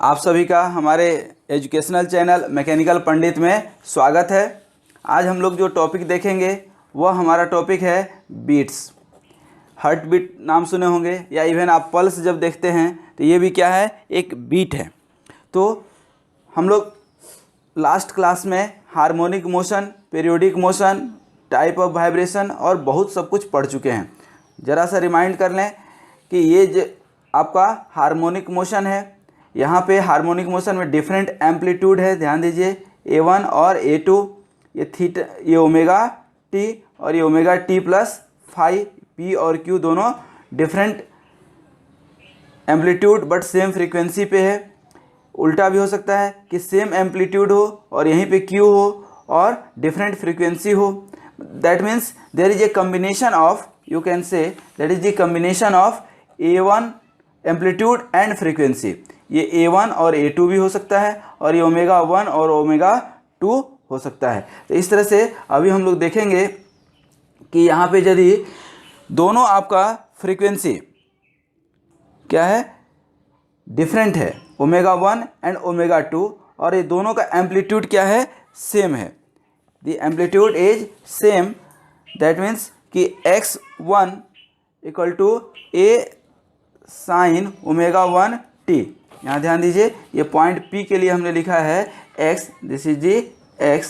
आप सभी का हमारे एजुकेशनल चैनल मैकेनिकल पंडित में स्वागत है। आज हम लोग जो टॉपिक देखेंगे वह हमारा टॉपिक है बीट्स। हार्ट बीट नाम सुने होंगे या इवन आप पल्स जब देखते हैं तो ये भी क्या है, एक बीट है। तो हम लोग लास्ट क्लास में harmonic motion, periodic motion, type of vibration और बहुत सब कुछ पढ़ चुके हैं। ज़रा सा रिमाइंड कर लें कि ये आपका हार्मोनिक मोशन है। यहाँ पे हार्मोनिक मोशन में डिफरेंट एम्पलीट्यूड है, ध्यान दीजिए A1 और A2, ये थीटा, ये ओमेगा टी और ये omega t plus phi, P और Q दोनों different amplitude but same frequency पे है। उल्टा भी हो सकता है कि सेम एम्पलीट्यूड हो और यहीं पे Q हो और डिफरेंट फ्रीक्वेंसी हो। That means there is a combination of, you can say that is the combination of A1 amplitude and frequency. ये A1 और A2 भी हो सकता है और ये ओमेगा 1 और ओमेगा 2 हो सकता है। तो इस तरह से अभी हम लोग देखेंगे कि यहाँ पे यदि दोनों आपका फ्रीक्वेंसी क्या है, डिफरेंट है, ओमेगा 1 एंड ओमेगा 2, और ये दोनों का एम्पलीट्यूड क्या है, सेम है। The amplitude is same, that means कि x1 equal to a sine omega 1 t। यहाँ ध्यान दीजिए, ये पॉइंट P के लिए हमने लिखा है x, this is the x।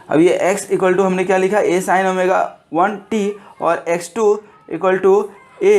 अब ये x इक्वल टू हमने क्या लिखा, a साइन ओमेगा 1 t, और x2 equal to a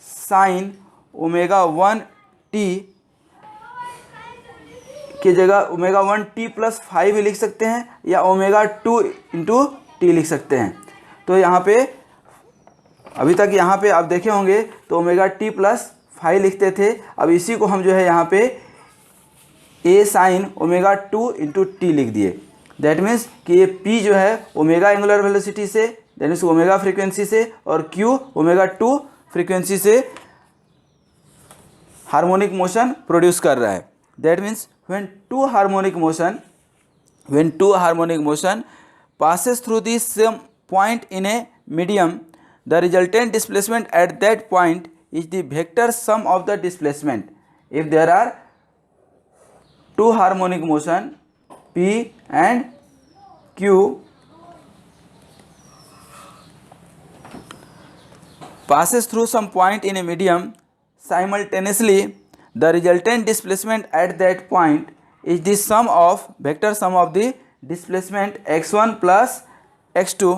sine omega 1 t की जगह ओमेगा 1 t प्लस 5 भी लिख सकते हैं या ओमेगा 2 इंटू टी लिख सकते हैं। तो यहाँ पे अभी तक यहाँ पे आप देखे होंगे तो ओमेगा टी प्लस 5 लिखते थे। अब इसी को हम जो है यहाँ पे a sine omega 2 into t लिख दिए। दैट मीन्स कि ये p जो है ओमेगा एंगुलर वेलोसिटी से, दैट मीन्स ओमेगा फ्रीक्वेंसी से, और q ओमेगा 2 फ्रीक्वेंसी से हार्मोनिक मोशन प्रोड्यूस कर रहा है। That means when two harmonic motion passes through the same point in a medium, the resultant displacement at that point is the vector sum of the displacement. If there are two harmonic motion P and Q passes through some point in a medium simultaneously, the resultant displacement at that point is the sum of vector sum of the displacement x1 plus x2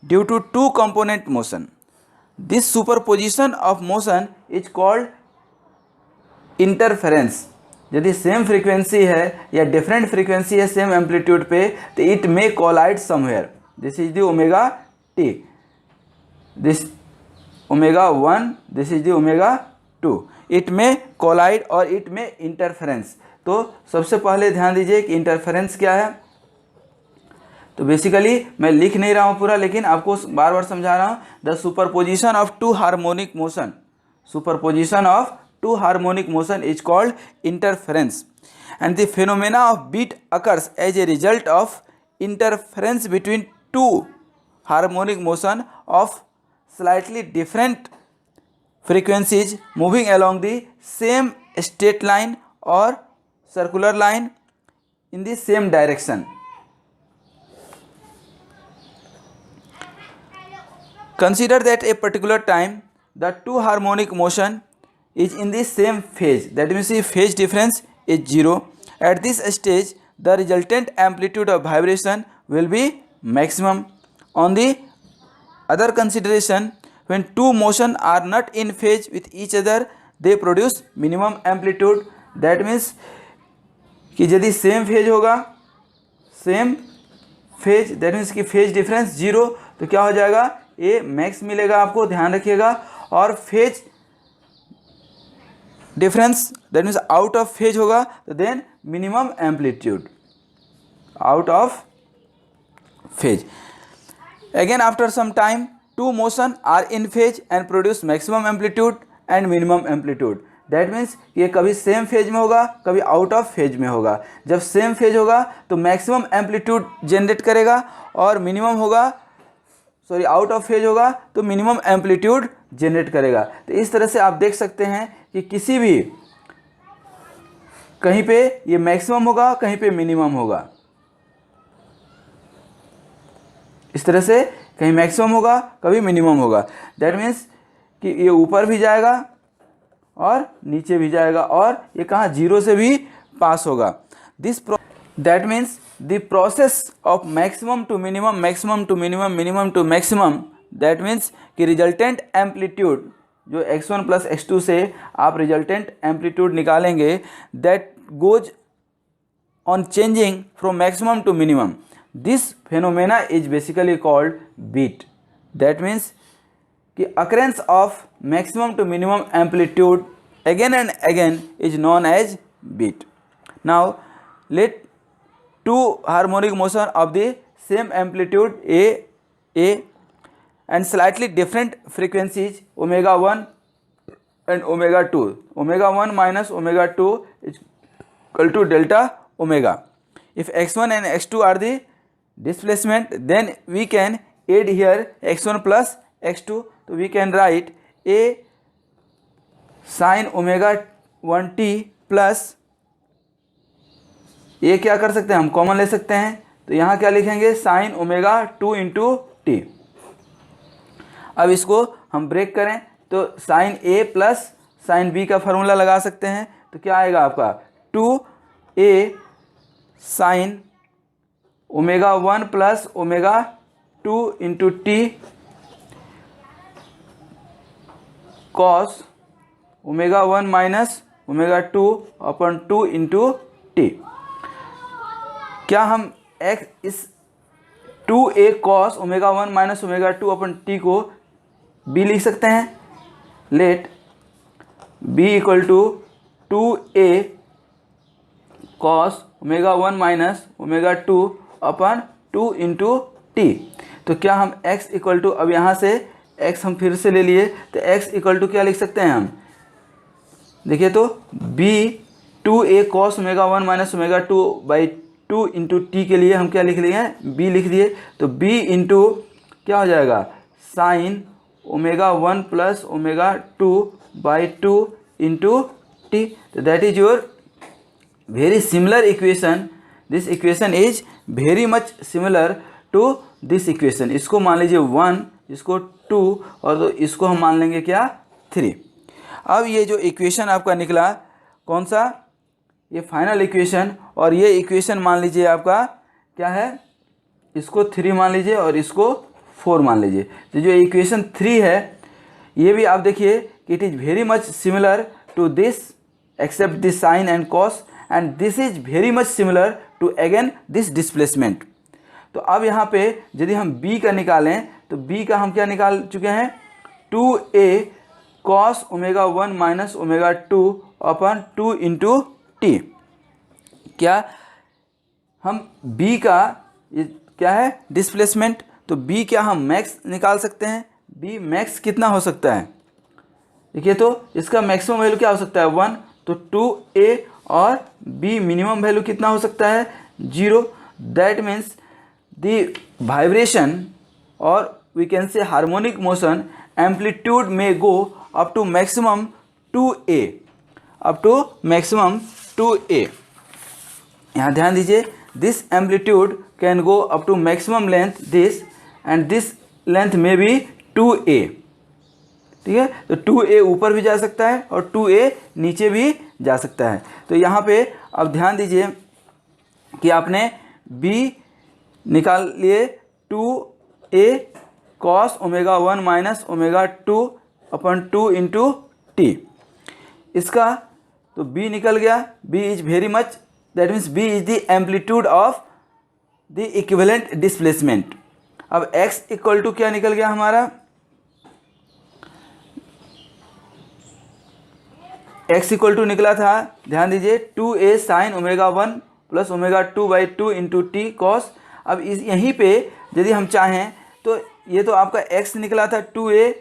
due to two component motion. This superposition of motion is called interference. यदि same frequency है या different frequency है same amplitude पे, तो it may collide somewhere. This is the omega t, this omega 1, this is the omega 2। It may collide और it may interference. तो सबसे पहले ध्यान दीजिए कि इंटरफेरेंस क्या है। तो बेसिकली मैं लिख नहीं रहा हूँ पूरा, लेकिन आपको बार बार समझा रहा हूँ। The superposition of two harmonic motion, superposition of two harmonic motion is called interference, and the phenomena of beat occurs as a result of interference between two harmonic motion of slightly different frequencies moving along the same straight line or circular line in the same direction. Consider that a particular time the two harmonic motion is in the same phase, that means the phase difference is 0. At this stage the resultant amplitude of vibration will be maximum. On the other consideration, when two motion are not in phase with each other, they produce minimum amplitude. That means कि यदि same phase होगा, same phase, that means कि phase difference 0, तो क्या हो जाएगा, ए max मिलेगा आपको, ध्यान रखिएगा। और phase difference that means out of phase होगा, तो then minimum amplitude, out of phase. Again after some time two motion are in phase and produce maximum amplitude and minimum amplitude. That means ये कभी same phase में होगा, कभी out of phase में होगा। जब सेम फेज होगा तो मैक्सिमम एम्पलीट्यूड जनरेट करेगा, और मिनिमम होगा, सॉरी आउट ऑफ फेज होगा तो मिनिमम एम्पलीट्यूड जनरेट करेगा। तो इस तरह से आप देख सकते हैं कि किसी भी कहीं पे ये मैक्सिमम होगा, कहीं पे मिनिमम होगा। इस तरह से कहीं मैक्सिमम होगा, कभी मिनिमम होगा। दैट मीन्स कि ये ऊपर भी जाएगा और नीचे भी जाएगा, और ये कहाँ जीरो से भी पास होगा। That means the process of maximum to minimum, maximum to minimum, minimum to maximum, that means कि रिजल्टेंट एम्पलीट्यूड जो x1 प्लस x2 से आप रिजल्टेंट एम्पलीट्यूड निकालेंगे, that goes on changing from maximum to minimum, this phenomena is basically called beat. That means कि occurrence of maximum to minimum amplitude again and again is known as beat. Now let two harmonic motion of the same amplitude a and slightly different frequencies omega 1 and omega 2. Omega 1 minus omega 2 is equal to delta omega. If x1 and x2 are the displacement, then we can add here x1 plus x2. तो we can write a sine omega 1t plus ये क्या कर सकते हैं हम, common ले सकते हैं। तो यहाँ क्या लिखेंगे, साइन ओमेगा 2 इंटू टी। अब इसको हम ब्रेक करें तो sine a plus sine b का फार्मूला लगा सकते हैं। तो क्या आएगा आपका 2a sine omega 1 plus omega 2 into t cos omega 1 minus omega 2 upon 2 into t. क्या हम x इस 2a cos omega 1 minus omega 2 upon t को b लिख सकते हैं। Let b equal to 2a cos omega 1 minus omega 2 upon 2 into t. तो क्या हम x इक्वल टू, अब यहाँ से x हम फिर से ले लिए, तो x इक्वल टू क्या लिख सकते हैं हम, देखिए तो b 2a cos omega 1 minus omega 2 by 2 into T के लिए हम क्या लिख लिए हैं, b लिख दिए। तो b इंटू क्या हो जाएगा, sine omega 1 plus omega 2 by 2 into t. तो that is your very similar equation. This equation is very much similar to this equation. इसको मान लीजिए 1, इसको 2 और तो इसको हम मान लेंगे क्या 3। अब ये जो इक्वेशन आपका निकला कौन सा, ये फाइनल इक्वेशन, और ये इक्वेशन मान लीजिए आपका क्या है, इसको 3 मान लीजिए और इसको 4 मान लीजिए। तो जो इक्वेशन 3 है ये भी आप देखिए कि it is very much similar to this except this sine and cos, and this is very much similar to again this displacement. तो अब यहाँ पे यदि हम b का निकालें तो b का हम क्या निकाल चुके हैं, 2a cos omega 1 minus omega 2 upon 2 into t. क्या हम b का ये क्या है डिस्प्लेसमेंट, तो b क्या हम मैक्स निकाल सकते हैं। b मैक्स कितना हो सकता है, देखिए तो इसका मैक्सिमम वैल्यू क्या हो सकता है 1, तो 2a, और b मिनिमम वैल्यू कितना हो सकता है 0। दैट मीन्स द वाइब्रेशन और we can say harmonic motion amplitude may go up to maximum 2a, up to maximum 2a। यहाँ ध्यान दीजिए, this amplitude can go up to maximum length this, and this length may be 2a। ठीक है, तो 2a ऊपर भी जा सकता है और 2a नीचे भी जा सकता है। तो यहाँ पे अब ध्यान दीजिए कि आपने b निकाल लिए 2a cos omega 1 minus omega 2 upon 2 into T. इसका तो b निकल गया, b is very much, that means b is the amplitude of the equivalent displacement. अब x इक्वल टू क्या निकल गया हमारा, x इक्वल टू निकला था, ध्यान दीजिए 2a sine omega 1 plus omega 2 by 2 into t cos. अब इस यहीं पे यदि हम चाहें तो ये तो आपका x निकला था 2a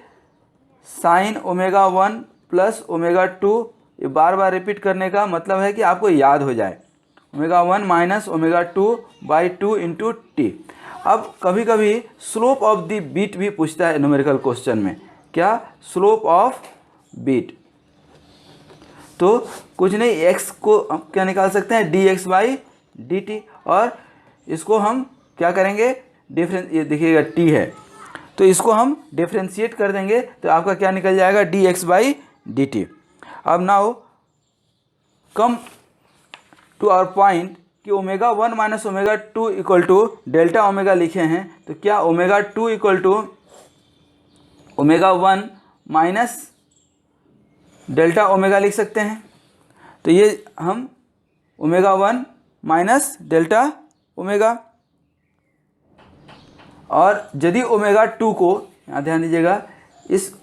sine omega 1 plus omega 2, ये बार बार रिपीट करने का मतलब है कि आपको याद हो जाए, omega 1 minus omega 2 by 2 into t. अब कभी कभी स्लोप ऑफ द बीट भी पूछता है न्यूमेरिकल क्वेश्चन में, क्या स्लोप ऑफ बीट। तो कुछ नहीं, x को हम क्या निकाल सकते हैं, dx/dt, और इसको हम क्या करेंगे, ये देखिएगा t है, तो इसको हम डिफ्रेंशिएट कर देंगे तो आपका क्या निकल जाएगा, dx/dt। अब now come to our point कि ω1 minus ω2 equal to delta omega लिखे हैं, तो क्या ω2 equal to ω1 minus delta omega लिख सकते हैं। तो ये हम ω1 माइनस डेल्टा ओमेगा, और यदि ω2 को, यहाँ ध्यान दीजिएगा, इस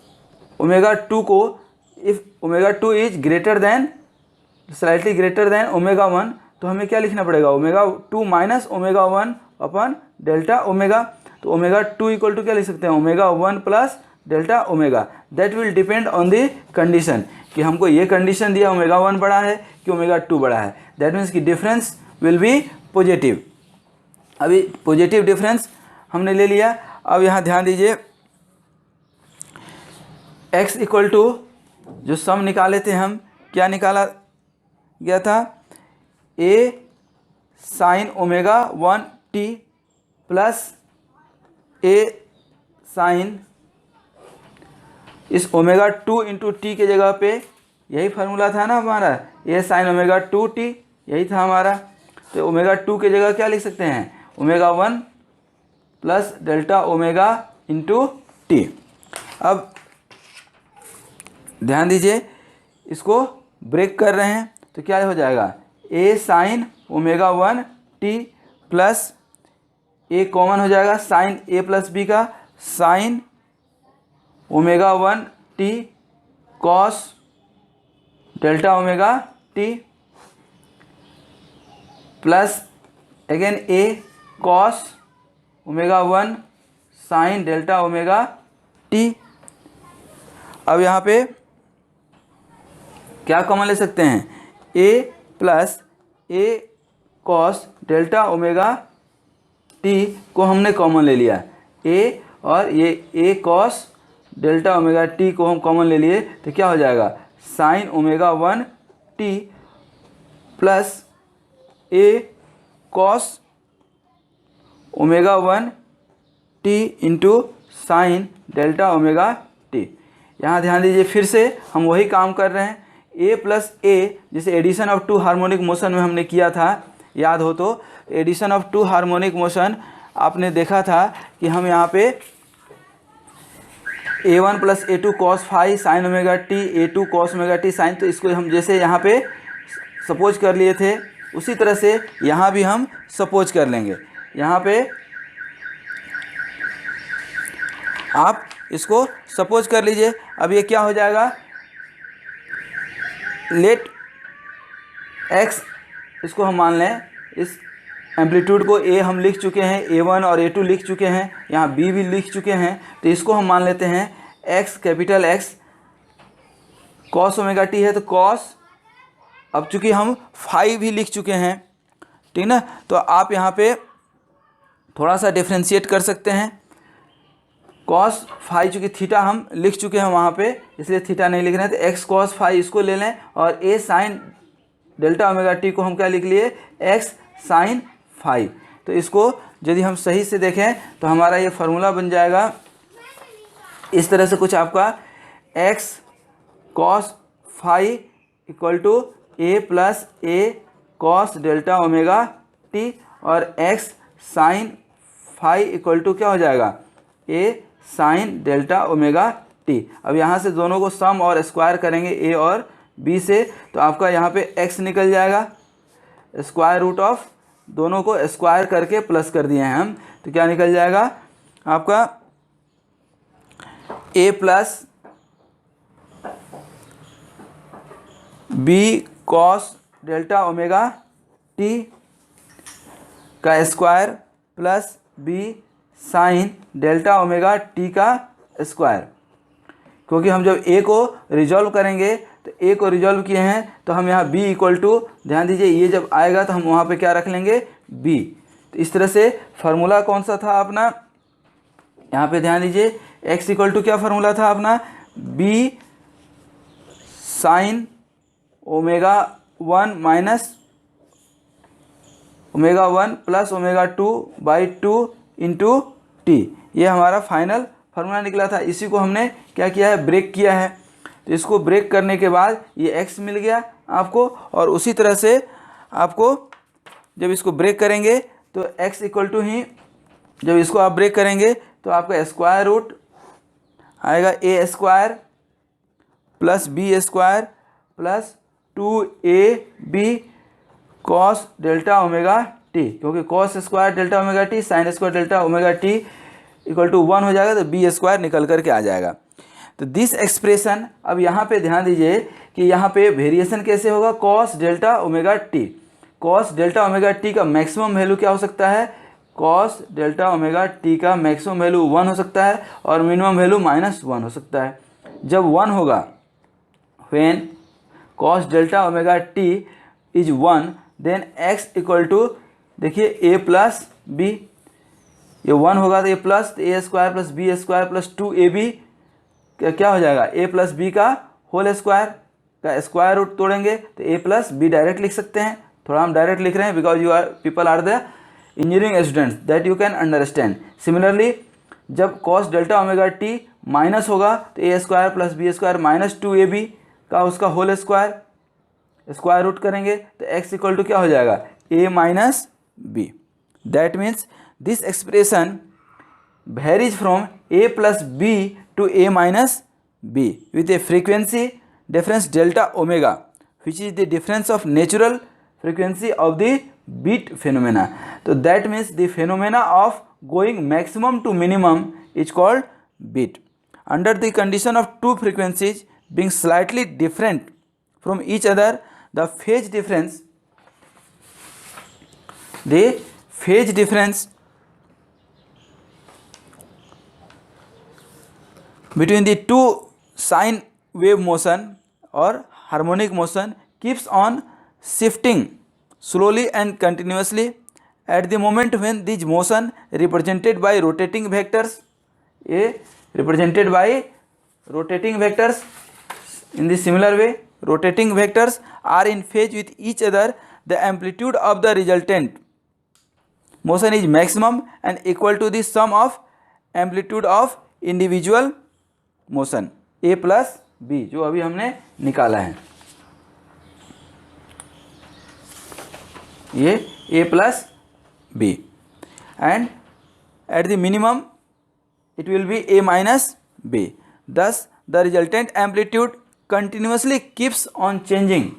ω2 को if ω2 is greater than, slightly greater than ω1, तो हमें क्या लिखना पड़ेगा, ω2 माइनस ω1 अपन डेल्टा ओमेगा। तो ω2 इक्वल टू क्या लिख सकते हैं, ω1 plus delta omega. That will depend on the condition, कि हमको ये कंडीशन दिया ω1 बड़ा है कि ω2 बड़ा है। दैट मीन्स कि डिफरेंस विल बी पॉजिटिव। अभी पॉजिटिव डिफरेंस हमने ले लिया। अब यहाँ ध्यान दीजिए, x इक्वल टू जो सम निकाले थे हम, क्या निकाला गया था, a sine ω1t plus a sine, इस ω2 इंटू टी के जगह पे यही फार्मूला था ना हमारा, a साइन ω2t, यही था हमारा। तो ω2 के जगह क्या लिख सकते हैं, ω1 plus delta omega into t. अब ध्यान दीजिए, इसको ब्रेक कर रहे हैं तो क्या हो जाएगा, a sine ω1t plus a common हो जाएगा, साइन a प्लस b का, sine ω1t cos delta omega t plus again a cos ω1 sine delta omega t। अब यहाँ पे क्या कॉमन ले सकते हैं, a plus a cos delta omega t को हमने कॉमन ले लिया, a और ये a cos delta omega t को हम कॉमन ले लिए, तो क्या हो जाएगा, sine ω1t plus a cos ω1t into sine delta omega t। यहाँ ध्यान दीजिए, फिर से हम वही काम कर रहे हैं, a प्लस a, जिसे addition of two harmonic motion में हमने किया था, याद हो तो, addition of two harmonic motion आपने देखा था कि हम यहाँ पे a1 plus a2 cos phi sine omega t, a2 cos omega t sine, तो इसको हम जैसे यहाँ पे सपोज कर लिए थे, उसी तरह से यहाँ भी हम सपोज कर लेंगे। यहाँ पे आप इसको सपोज कर लीजिए। अब ये क्या हो जाएगा, लेट x, इसको हम मान लें, इस एम्पलीट्यूड को a हम लिख चुके हैं, a1 और a2 लिख चुके हैं, यहाँ b भी लिख चुके हैं, तो इसको हम मान लेते हैं x, capital X cos omega T है, तो कॉस, अब चूँकि हम फाई भी लिख चुके हैं, ठीक ना, तो आप यहाँ पे थोड़ा सा डिफ्रेंशिएट कर सकते हैं। कॉस फाई, चूँकि थीटा हम लिख चुके हैं वहाँ पे, इसलिए थीटा नहीं लिख रहे हैं, तो एक्स कॉस फाई इसको ले लें, और a sine delta omega T को हम क्या लिख लिए, x साइन फाई। तो इसको यदि हम सही से देखें तो हमारा ये फार्मूला बन जाएगा इस तरह से कुछ आपका, x cos phi equal to a plus a cos delta omega t, और x sine phi equal to क्या हो जाएगा, a sine delta omega t. अब यहाँ से दोनों को सम और स्क्वायर करेंगे a और b से, तो आपका यहाँ पे x निकल जाएगा, स्क्वायर रूट ऑफ दोनों को स्क्वायर करके प्लस कर दिए हैं हम, तो क्या निकल जाएगा आपका a plus b cos delta omega t का square plus b sine delta omega t का स्क्वायर। क्योंकि हम जब a को रिजॉल्व करेंगे, तो a को रिजॉल्व किए हैं, तो हम यहाँ b इक्वल टू, ध्यान दीजिए, ये जब आएगा तो हम वहाँ पे क्या रख लेंगे, b। तो इस तरह से फार्मूला कौन सा था अपना, यहाँ पे ध्यान दीजिए, x इक्वल टू क्या फार्मूला था अपना, b sine ω1 minus ω1 plus ω2 by 2 into t, ये हमारा फाइनल फार्मूला निकला था। इसी को हमने क्या किया है, ब्रेक किया है। तो इसको ब्रेक करने के बाद ये x मिल गया आपको, और उसी तरह से आपको जब इसको ब्रेक करेंगे तो x इक्वल टू ही, जब इसको आप ब्रेक करेंगे तो आपका स्क्वायर रूट आएगा a square plus b square plus 2ab cos delta omega t, क्योंकि cos square delta omega t sine square delta omega t equal to 1 हो जाएगा, तो बी स्क्वायर निकल करके आ जाएगा। तो दिस एक्सप्रेशन, अब यहाँ पे ध्यान दीजिए कि यहाँ पे वेरिएशन कैसे होगा, cos delta omega T. Cos delta omega t का मैक्सिमम वैल्यू क्या हो सकता है, कॉस डेल्टा ओमेगा टी का मैक्सिमम वैल्यू 1 हो सकता है और मिनिमम वैल्यू -1 हो सकता है। जब 1 होगा, when cos delta omega t is 1, then x equal to, देखिए a प्लस बी, ये 1 होगा तो a plus a square plus b square plus 2ab क्या हो जाएगा, a प्लस बी का होल स्क्वायर का स्क्वायर रूट तोड़ेंगे तो a प्लस बी डायरेक्ट लिख सकते हैं। थोड़ा हम डायरेक्ट लिख रहे हैं because you are people are the engineering students that you can understand. Similarly जब cos delta omega t minus होगा तो a square plus b square minus 2ab का उसका होल स्क्वायर रूट करेंगे तो x इक्वल टू क्या हो जाएगा, a minus b. That means this expression varies from a plus b to a minus b with a frequency difference delta omega, which is the difference of natural frequency of the beat phenomena. So that means the phenomena of going maximum to minimum is called beat. Under the condition of two frequencies being slightly different from each other, the phase difference between the two sine wave motion or harmonic motion keeps on shifting slowly and continuously at the moment when these motion represented by rotating vectors, represented by rotating vectors in the similar way, rotating vectors are in phase with each other, the amplitude of the resultant motion is maximum and equal to the sum of amplitude of individual motion a plus b, जो अभी हमने निकाला है, ये a plus b, and at the minimum it will be a minus b. Thus the resultant amplitude continuously keeps on changing.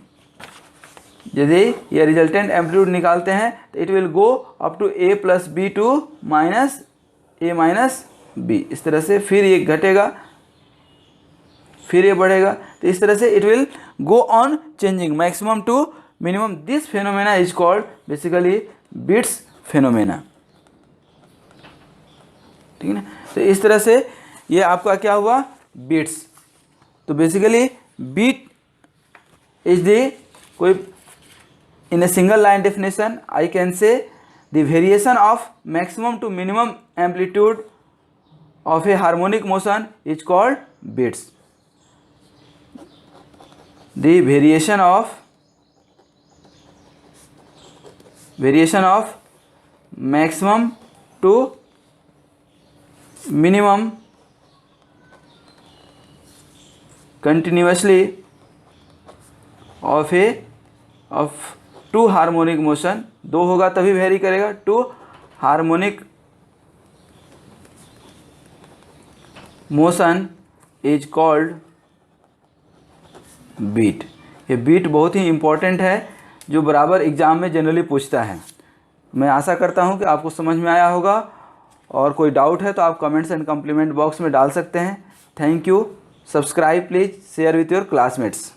यदि ये resultant amplitude निकालते हैं तो it will go up to a plus b to minus a minus b, इस तरह से फिर ये घटेगा फिर ये बढ़ेगा, तो इस तरह से it will go on changing maximum to minimum. This phenomena is called basically beats phenomena, ठीक है ना। तो इस तरह से ये आपका क्या हुआ, बीट्स। तो बेसिकली बीट इज द कोई in a single line definition I can say the variation of maximum to minimum amplitude of a harmonic motion is called beats. The variation of maximum to minimum continuously of two harmonic motion, दो होगा तभी vary करेगा, two harmonic motion is called beat. ये beat बहुत ही important है जो बराबर एग्ज़ाम में जनरली पूछता है। मैं आशा करता हूँ कि आपको समझ में आया होगा, और कोई डाउट है तो आप कमेंट्स एंड कम्प्लीमेंट बॉक्स में डाल सकते हैं। Thank you. Subscribe please, share with your classmates.